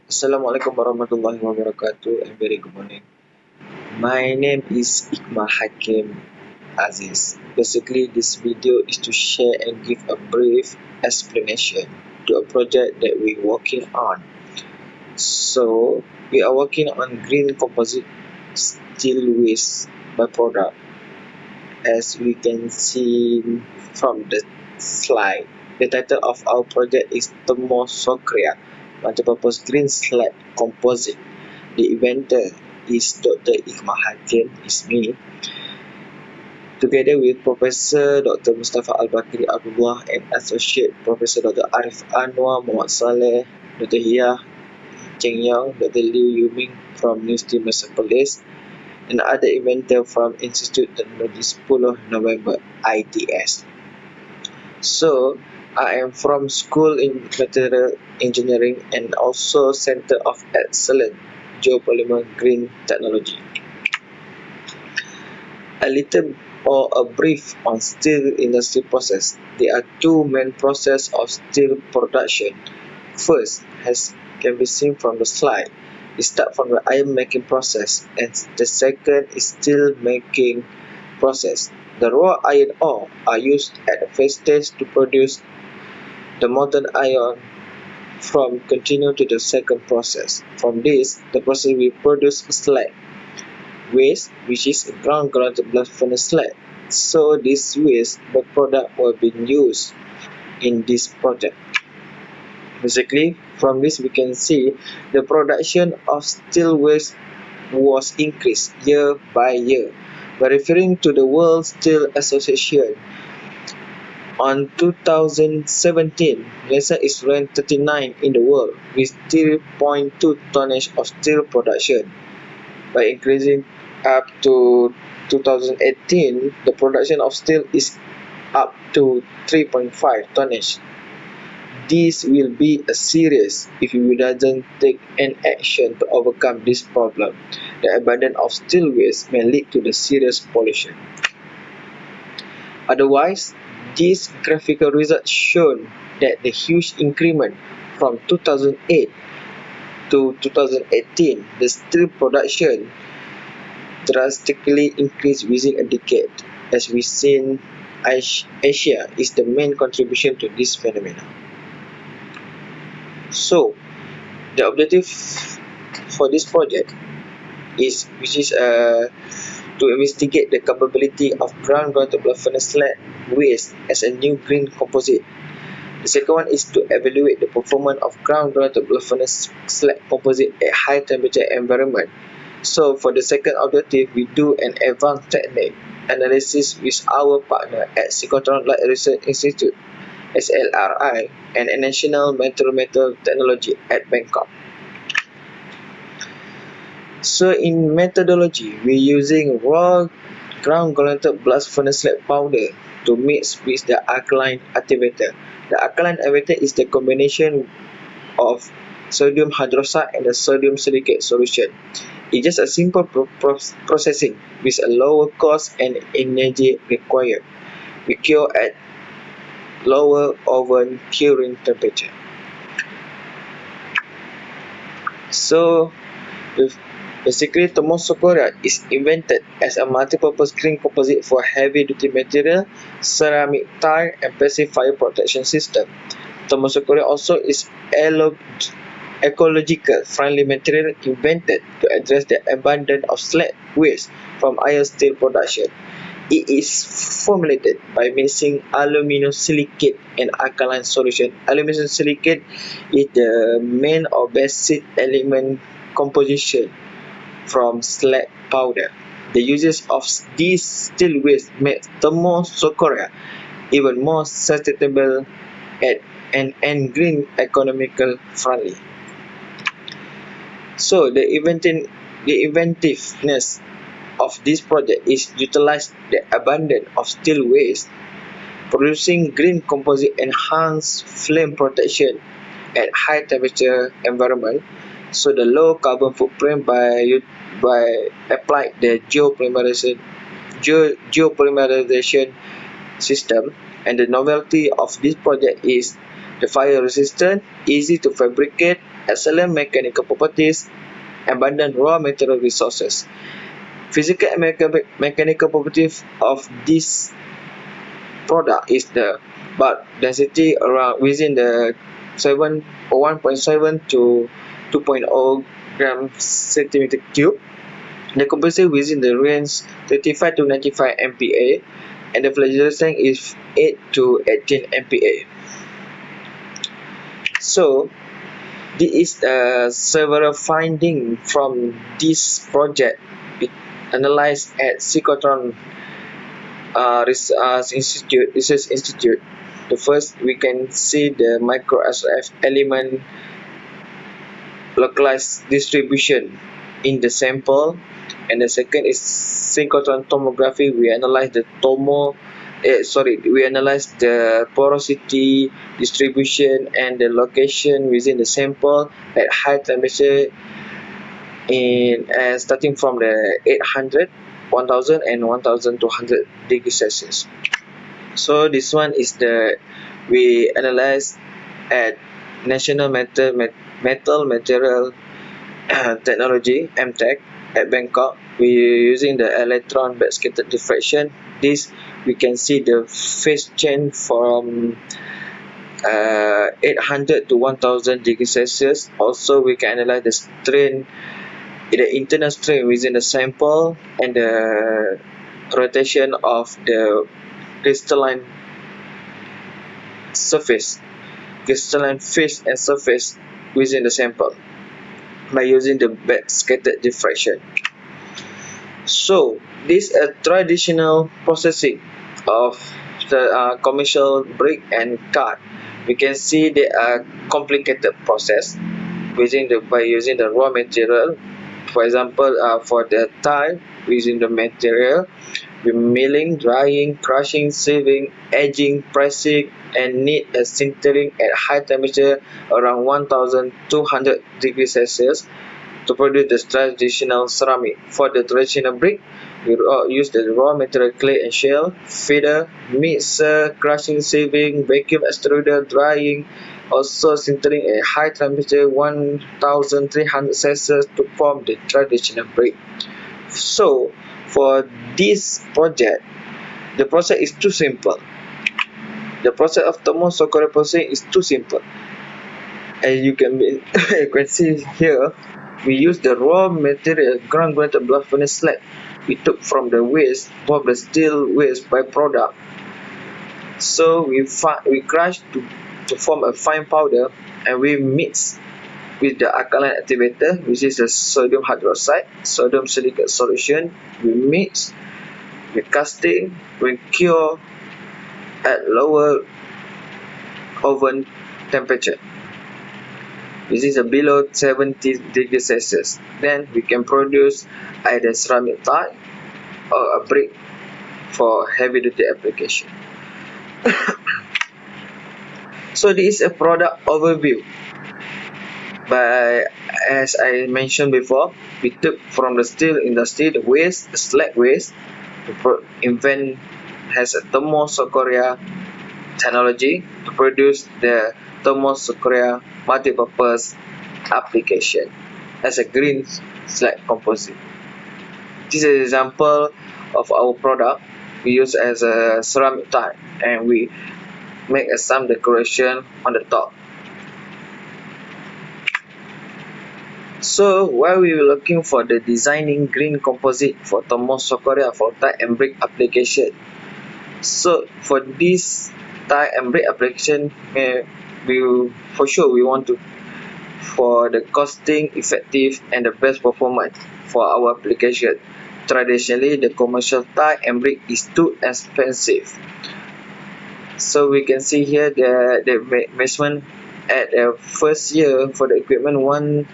Assalamualaikum warahmatullahi wabarakatuh and very good morning. My name is Ikma Hakim Aziz. Basically, this video is to share and give a brief explanation to a project that we're working on. So, we are working on green composite steel waste byproduct. As we can see from the slide, the title of our project is Thermo Scoria Multipurpose Green Slag Composite. The inventor is Dr. Ikma Hakim, is me, together with Professor Dr. Mustafa Al-Bakri Abdullah and Associate Professor Dr. Arif Anwar Muhammad Saleh, Dr. Hia Cheng Yang, Dr. Liu Yuming from University Metropolis, and other inventor from Institute Technology 10 November ITS. So, I am from School in Material Engineering and also Center of Excellence Geopolymer Green Technology. A little or a brief on steel industry process. There are two main processes of steel production. First, as can be seen from the slide, it starts from the iron making process, and the second is steel making process. The raw iron ore are used at the first stage to produce the molten iron. From continue to the second process. From this, the process will produce slag waste, which is ground granted blast furnace slag. So this waste byproduct will be used in this project. Basically, from this we can see the production of steel waste was increased year by year. By referring to the World Steel Association, on 2017, Malaysia is ranked 39 in the world with 3.2 tonnage of steel production. By increasing up to 2018, the production of steel is up to 3.5 tonnage. This will be a serious if we doesn't take an action to overcome this problem. The abundance of steel waste may lead to the serious pollution. Otherwise, these graphical results shown that the huge increment from 2008 to 2018, the steel production drastically increased within a decade. As we seen, Asia is the main contribution to this phenomenon. So, the objective for this project is to investigate the capability of ground granted blast furnace slag waste as a new green composite. The second one is to evaluate the performance of ground granted blast furnace slag composite at high temperature environment. So for the second objective, we do an advanced technique analysis with our partner at Synchrotron Light Research Institute SLRI and National Metal Technology at Bangkok. So in methodology, we're using raw ground granted blast furnace slag powder to mix with the alkaline activator. The alkaline activator is the combination of sodium hydroxide and the sodium silicate solution. It's just a simple processing with a lower cost and energy required. We cure at lower oven curing temperature. So, basically, Thermo Scoria is invented as a multi-purpose green composite for heavy-duty material, ceramic tire, and passive fire protection system. Thermo Scoria also is ecological friendly material invented to address the abundance of slag waste from iron steel production. It is formulated by mixing aluminosilicate and alkaline solution. Aluminosilicate is the main or basic element composition from slag powder. The uses of these steel waste makes Thermo Scoria even more sustainable and green economical friendly. So the inventiveness of this project is utilize the abundance of steel waste, producing green composite enhanced flame protection at high temperature environment. So the low carbon footprint by applying the geopolymerization system. And the novelty of this project is the fire resistant, easy to fabricate, excellent mechanical properties, abundant raw material resources. Physical and mechanical properties of this product is the bulk density around within the 1.7 to 2.0 gram centimeter cube. The composite within the range 35 to 95 MPa, and the flagellation is 8 to 18 MPa. So this is several findings from this project analyzed at Synchrotron Research Institute. The first, we can see the micro SF element localized distribution in the sample, and the second is synchrotron tomography. We analyze the porosity distribution and the location within the sample at high temperature starting from the 800, 1000 and 1200 degrees Celsius. So this one is we analyze at National Metal Material Technology (MTech) at Bangkok. We using the electron backscatter diffraction. This we can see the phase change from 800 to 1000 degrees Celsius. Also, we can analyze the strain, the internal strain within the sample, and the rotation of the crystalline phase and surface within the sample by using the backscatter diffraction. So this is a traditional processing of the commercial brick and card. We can see they are complicated process by using the raw material. For example, for the tile, using the material, we milling, drying, crushing, sieving, edging, pressing, and need a sintering at high temperature around 1200 degrees Celsius to produce the traditional ceramic. For the traditional brick, we use the raw material clay and shell, feeder, mixer, crushing, sieving, vacuum extruder, drying, also sintering at high temperature 1300 Celsius to form the traditional brick. So for this project, the process is too simple. The process of Thermo Scoria processing is too simple. As you can see here, we use the raw material ground-granted blast furnace slag we took from the waste, from the steel waste byproduct. So we crush to form a fine powder, and we mix with the alkaline activator, which is a sodium hydroxide, sodium silicate solution. We mix, we casting, we cure at lower oven temperature. This is below 70 degrees Celsius. Then we can produce either ceramic tile or a brick for heavy duty application. So this is a product overview. But as I mentioned before, we took from the steel industry the waste, the slag waste, to has a Thermo Scoria technology to produce the Thermo Scoria multipurpose application as a green slag composite. This is an example of our product we use as a ceramic tile, and we make some decoration on the top. So while we were looking for the designing green composite for Thermo Scoria for tile and brick application, so for this tile and brick application, we want to for the costing effective and the best performance for our application. Traditionally, the commercial tile and brick is too expensive. So we can see here the measurement at the first year for the equipment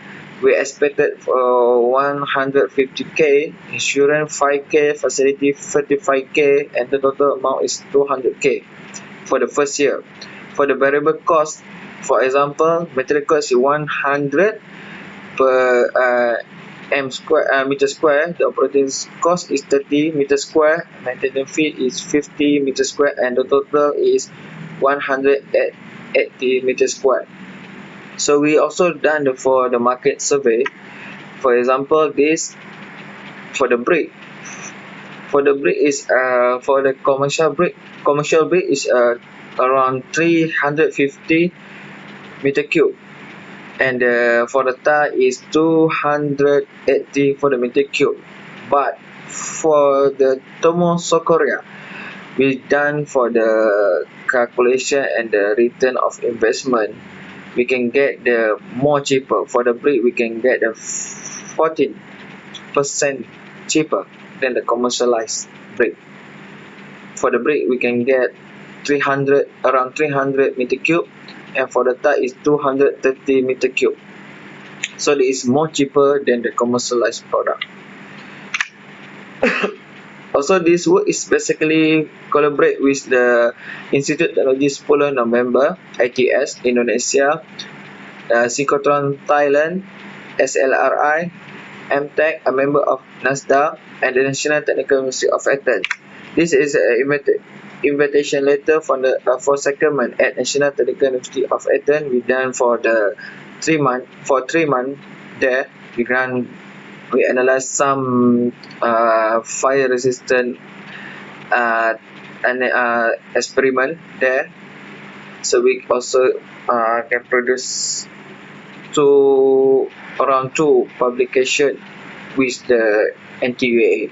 we expected for 150k, insurance 5k, facility 35k, and the total amount is 200k for the first year. For the variable cost, for example, material cost is 100 per meter square. The operating cost is 30 meter square. Maintenance fee is 50 meter square, and the total is 180 meter square. So we also done for the market survey. For example, this for the brick. For the brick is for the commercial brick. Commercial brick is around 350 meter cube, and for the tar is 280 for the meter cube. But for the Thermo Scoria, we done for the calculation and the return of investment, we can get the more cheaper. For the brick, we can get the 14% cheaper than the commercialized brick. For the brick, we can get around 300 meter cube, and for the tar is 230 meter cube. So it is more cheaper than the commercialized product. Also, this work is basically collaborate with the Institute Technology Pulau November, ITS, Indonesia, Synchrotron Thailand, SLRI, MTech, a member of NASDAQ, and the National Technical University of Athens. This is an invitation letter for secondment at National Technical University of Athens. We done for the 3 months. For 3 months there, we analyze some fire resistant experiment there. So we also can produce around 2 publication with the NTUA.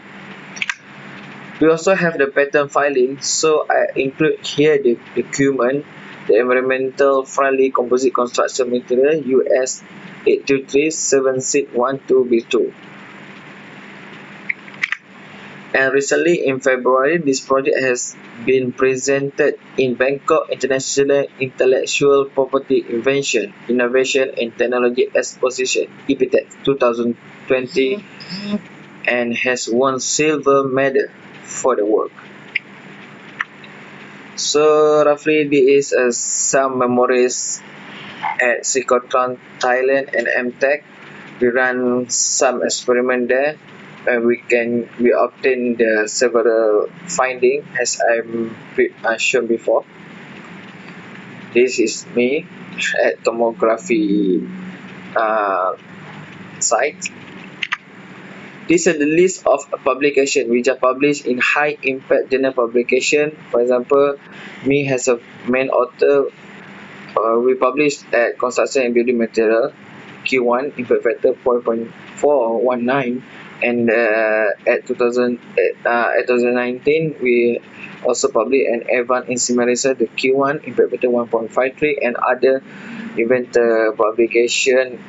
We also have the patent filing, so I include here the document, the environmental friendly composite construction material US 8237612B2. And recently in February, this project has been presented in Bangkok International Intellectual Property Invention, Innovation and Technology Exposition, IPTEX 2020, and has won silver medal for the work. So roughly this is some memories at Synchrotron Thailand and MTech. We run some experiment there, and we obtain the several findings as I shown before. This is me at tomography site. This is the list of publication which are published in high impact journal publication. For example, me as a main author, we published at Construction and Building Material Q1 impact factor 0.419, and at 2019 we also published an advanced incinerator, the Q1 impact factor 1.53, and other event publication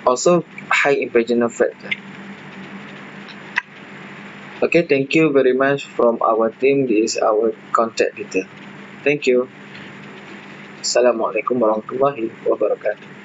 also high impact journal factor. Okay, thank you very much from our team. This is our contact detail. Thank you. Assalamualaikum warahmatullahi wabarakatuh.